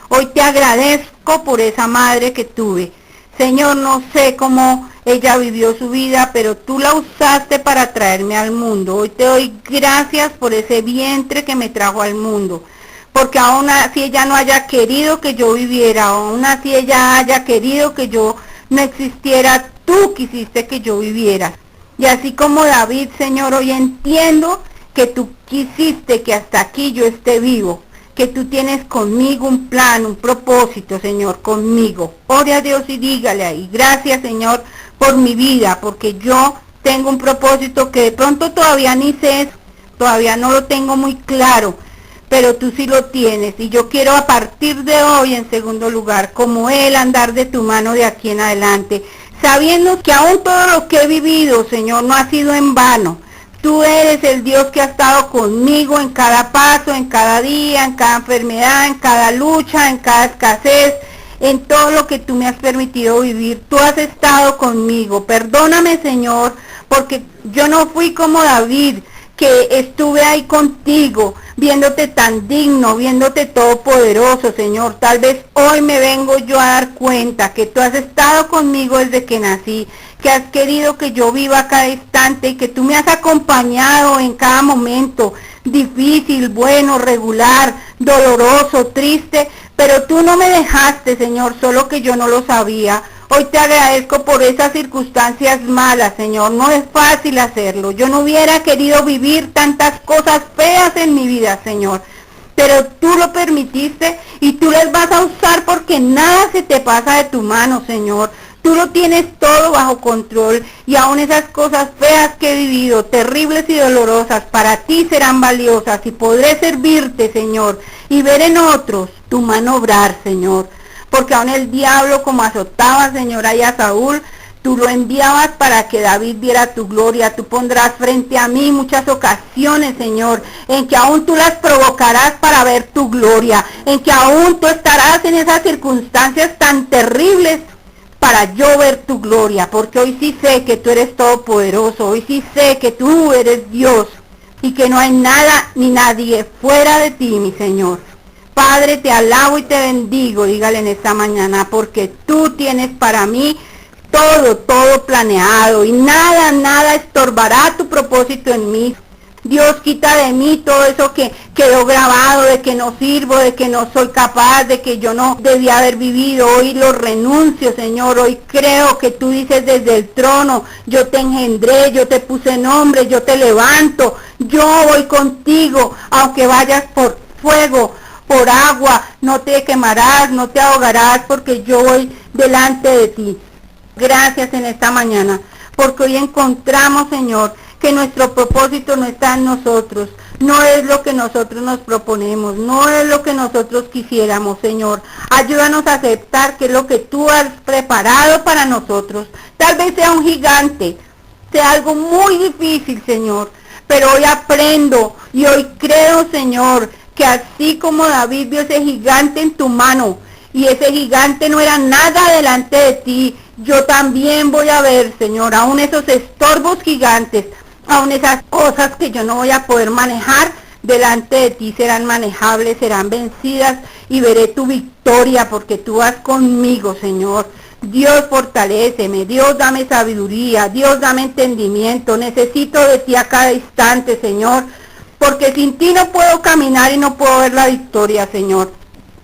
Hoy te agradezco por esa madre que tuve. Señor, no sé cómo ella vivió su vida, pero tú la usaste para traerme al mundo. Hoy te doy gracias por ese vientre que me trajo al mundo. Porque aún así ella no haya querido que yo viviera, aún así ella haya querido que yo no existiera, tú quisiste que yo viviera. Y así como David, Señor, hoy entiendo que tú quisiste que hasta aquí yo esté vivo, que tú tienes conmigo un plan, un propósito, Señor, conmigo. Ore a Dios y dígale ahí, gracias, Señor, por mi vida, porque yo tengo un propósito que de pronto todavía ni sé, todavía no lo tengo muy claro, pero tú sí lo tienes, y yo quiero a partir de hoy, en segundo lugar, como Él, andar de tu mano de aquí en adelante, sabiendo que aún todo lo que he vivido, Señor, no ha sido en vano. Tú eres el Dios que ha estado conmigo en cada paso, en cada día, en cada enfermedad, en cada lucha, en cada escasez, en todo lo que tú me has permitido vivir. Tú has estado conmigo. Perdóname, Señor, porque yo no fui como David, que estuve ahí contigo, viéndote tan digno, viéndote todopoderoso, Señor. Tal vez hoy me vengo yo a dar cuenta que tú has estado conmigo desde que nací, que has querido que yo viva cada instante y que tú me has acompañado en cada momento, difícil, bueno, regular, doloroso, triste, pero tú no me dejaste, Señor, solo que yo no lo sabía. Hoy te agradezco por esas circunstancias malas, Señor. No es fácil hacerlo. Yo no hubiera querido vivir tantas cosas feas en mi vida, Señor. Pero tú lo permitiste y tú las vas a usar porque nada se te pasa de tu mano, Señor. Tú lo tienes todo bajo control y aún esas cosas feas que he vivido, terribles y dolorosas, para ti serán valiosas y podré servirte, Señor, y ver en otros tu mano obrar, Señor. Porque aún el diablo, como azotaba, Señor, ahí a Saúl, tú lo enviabas para que David viera tu gloria. Tú pondrás frente a mí muchas ocasiones, Señor, en que aún tú las provocarás para ver tu gloria, en que aún tú estarás en esas circunstancias tan terribles para yo ver tu gloria, porque hoy sí sé que tú eres todopoderoso, hoy sí sé que tú eres Dios y que no hay nada ni nadie fuera de ti, mi Señor. Padre, te alabo y te bendigo, dígale en esta mañana, porque tú tienes para mí todo planeado y nada estorbará tu propósito en mí. Dios, quita de mí todo eso que quedó grabado, de que no sirvo, de que no soy capaz, de que yo no debía haber vivido. Hoy lo renuncio, Señor. Hoy creo que tú dices desde el trono, yo te engendré, yo te puse nombre, yo te levanto. Yo voy contigo, aunque vayas por fuego, por agua, no te quemarás, no te ahogarás, porque yo voy delante de ti. Gracias en esta mañana, porque hoy encontramos, Señor, que nuestro propósito no está en nosotros, no es lo que nosotros nos proponemos, no es lo que nosotros quisiéramos, Señor. Ayúdanos a aceptar que es lo que tú has preparado para nosotros. Tal vez sea un gigante, sea algo muy difícil, Señor, pero hoy aprendo y hoy creo, Señor, que así como David vio ese gigante en tu mano, y ese gigante no era nada delante de ti, yo también voy a ver, Señor, aún esos estorbos gigantes, aún esas cosas que yo no voy a poder manejar, delante de ti serán manejables, serán vencidas, y veré tu victoria, porque tú vas conmigo, Señor. Dios, fortaléceme, Dios, dame sabiduría, Dios, dame entendimiento, necesito de ti a cada instante, Señor, porque sin ti no puedo caminar y no puedo ver la victoria, Señor.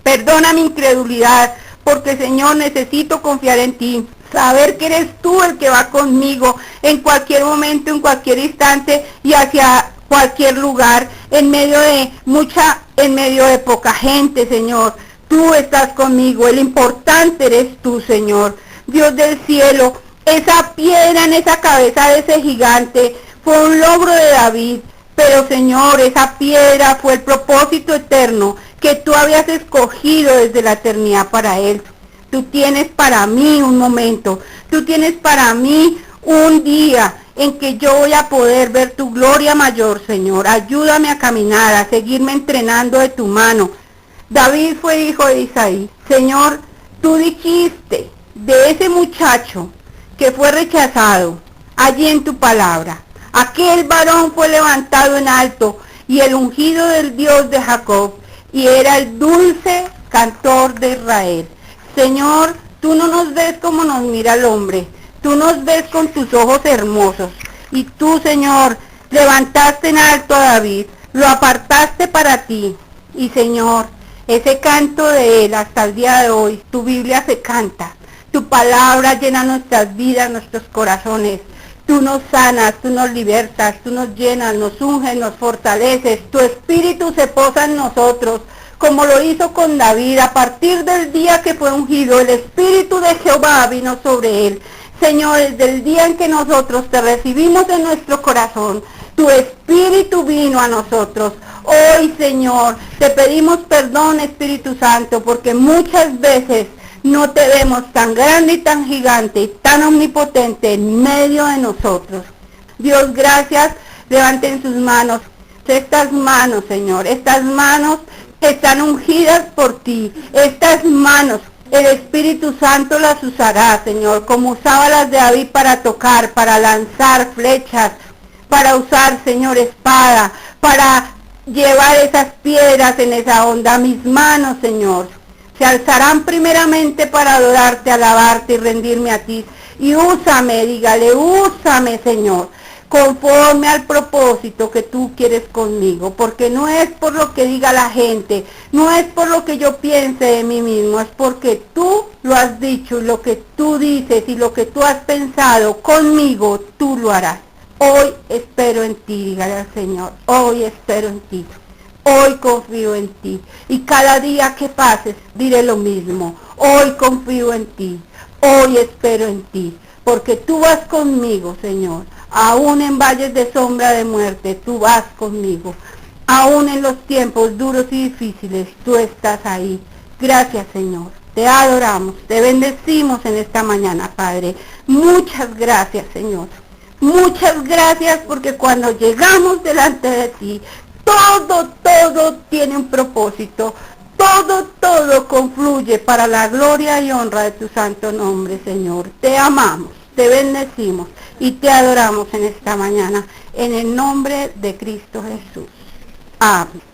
Perdona mi incredulidad, porque, Señor, necesito confiar en ti, saber que eres tú el que va conmigo en cualquier momento, en cualquier instante y hacia cualquier lugar, en medio de poca gente, Señor. Tú estás conmigo, el importante eres tú, Señor. Dios del cielo, esa piedra en esa cabeza de ese gigante fue un logro de David, pero, Señor, esa piedra fue el propósito eterno que tú habías escogido desde la eternidad para él. Tú tienes para mí un momento, tú tienes para mí un día en que yo voy a poder ver tu gloria mayor, Señor. Ayúdame a caminar, a seguirme entrenando de tu mano. David fue hijo de Isaí. Señor, tú dijiste de ese muchacho que fue rechazado allí en tu palabra. Aquel varón fue levantado en alto y el ungido del Dios de Jacob, y era el dulce cantor de Israel. Señor, tú no nos ves como nos mira el hombre, tú nos ves con tus ojos hermosos, y tú, Señor, levantaste en alto a David, lo apartaste para ti, y, Señor, ese canto de él hasta el día de hoy, tu Biblia se canta, tu palabra llena nuestras vidas, nuestros corazones. Tú nos sanas, tú nos libertas, tú nos llenas, nos unges, nos fortaleces. Tu espíritu se posa en nosotros, como lo hizo con David. A partir del día que fue ungido, el espíritu de Jehová vino sobre él. Señor, desde el día en que nosotros te recibimos en nuestro corazón, tu espíritu vino a nosotros. Hoy, Señor, te pedimos perdón, Espíritu Santo, porque muchas veces no te vemos tan grande y tan gigante y tan omnipotente en medio de nosotros. Dios, gracias. Levanten sus manos. Estas manos, Señor, estas manos están ungidas por ti. Estas manos, el Espíritu Santo las usará, Señor, como usaba las de David para tocar, para lanzar flechas, para usar, Señor, espada, para llevar esas piedras en esa onda. Mis manos, Señor, se alzarán primeramente para adorarte, alabarte y rendirme a ti. Y úsame, dígale, úsame, Señor, conforme al propósito que tú quieres conmigo, porque no es por lo que diga la gente, no es por lo que yo piense de mí mismo, es porque tú lo has dicho, y lo que tú dices y lo que tú has pensado conmigo, tú lo harás. Hoy espero en ti, dígale al Señor, hoy espero en ti. Hoy confío en ti, y cada día que pases diré lo mismo. Hoy confío en ti, hoy espero en ti, porque tú vas conmigo, Señor. Aún en valles de sombra de muerte, tú vas conmigo. Aún en los tiempos duros y difíciles, tú estás ahí. Gracias, Señor. Te adoramos, te bendecimos en esta mañana, Padre. Muchas gracias, Señor. Muchas gracias, porque cuando llegamos delante de ti, todo tiene un propósito, todo confluye para la gloria y honra de tu santo nombre, Señor. Te amamos, te bendecimos y te adoramos en esta mañana, en el nombre de Cristo Jesús. Amén.